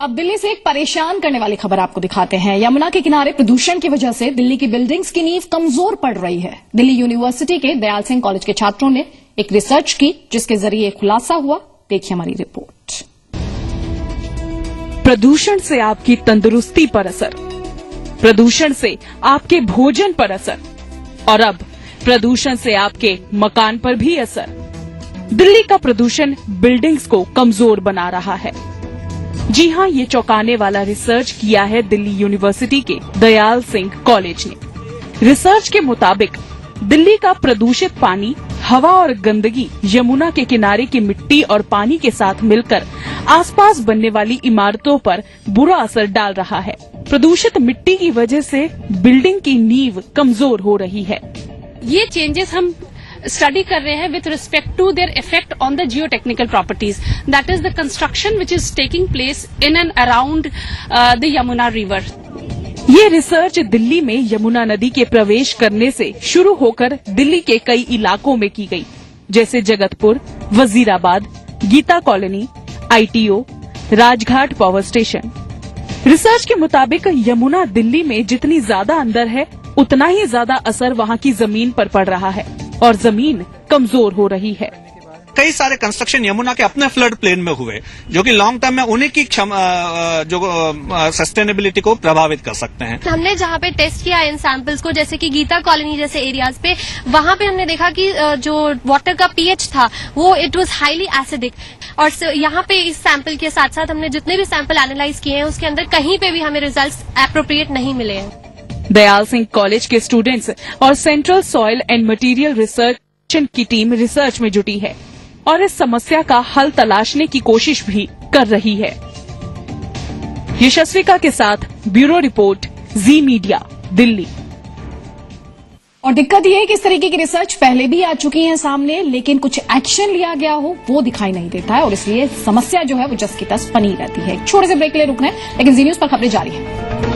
अब दिल्ली से एक परेशान करने वाली खबर आपको दिखाते हैं। यमुना के किनारे प्रदूषण की वजह से दिल्ली की बिल्डिंग्स की नींव कमजोर पड़ रही है। दिल्ली यूनिवर्सिटी के दयाल सिंह कॉलेज के छात्रों ने एक रिसर्च की, जिसके जरिए खुलासा हुआ। देखिए हमारी रिपोर्ट। प्रदूषण से आपकी तंदुरुस्ती पर असर, प्रदूषण से आपके भोजन पर असर और अब प्रदूषण से आपके मकान पर भी असर। दिल्ली का प्रदूषण बिल्डिंग्स को कमजोर बना रहा है। जी हां, ये चौंकाने वाला रिसर्च किया है दिल्ली यूनिवर्सिटी के दयाल सिंह कॉलेज ने। रिसर्च के मुताबिक दिल्ली का प्रदूषित पानी, हवा और गंदगी यमुना के किनारे की मिट्टी और पानी के साथ मिलकर आसपास बनने वाली इमारतों पर बुरा असर डाल रहा है। प्रदूषित मिट्टी की वजह से बिल्डिंग की नींव कमजोर हो रही है। ये चेंजेस हम स्टडी कर रहे हैं with respect to their effect on the geotechnical properties, that is the construction which is taking place in and around the Yamuna river. ये रिसर्च दिल्ली में यमुना नदी के प्रवेश करने से शुरू होकर दिल्ली के कई इलाकों में की गई, जैसे Jagatpur, Wazirabad, Geeta colony, ITO, Rajghat power station. Research के मुताबिक यमुना दिल्ली में जितनी ज्यादा अंदर है, उतना ही ज्यादा असर वहाँ की जमीन पर पड़ रहा है और जमीन कमजोर हो रही है। कई सारे कंस्ट्रक्शन यमुना के अपने फ्लड प्लेन में हुए, जो कि लॉन्ग टर्म में उन्हीं की सस्टेनेबिलिटी को प्रभावित कर सकते हैं। हमने जहाँ पे टेस्ट किया इन सैंपल्स को, जैसे कि गीता कॉलोनी जैसे एरियाज पे, वहाँ पे हमने देखा कि जो वाटर का pH था वो इट वाज हाईली एसिडिक। और यहाँ पे इस सैंपल के साथ साथ हमने जितने भी सैंपल एनालाइज किए हैं, उसके अंदर कहीं पे भी हमें रिजल्ट्स एप्रोप्रिएट नहीं मिले हैं। दयाल सिंह कॉलेज के स्टूडेंट्स और central soil and material research की टीम रिसर्च में जुटी है और इस समस्या का हल तलाशने की कोशिश भी कर रही है। यशस्विका के साथ ब्यूरो रिपोर्ट, जी मीडिया, दिल्ली। और दिक्कत यह है कि इस तरीके की रिसर्च पहले भी आ चुकी है सामने, लेकिन कुछ एक्शन लिया गया हो वो दिखाई नहीं देता है और इसलिए समस्या जो है वो जस की तस बनी रहती है। एक छोटे से ब्रेक के लिए रुकना है, लेकिन जी न्यूज पर खबरें जारी है।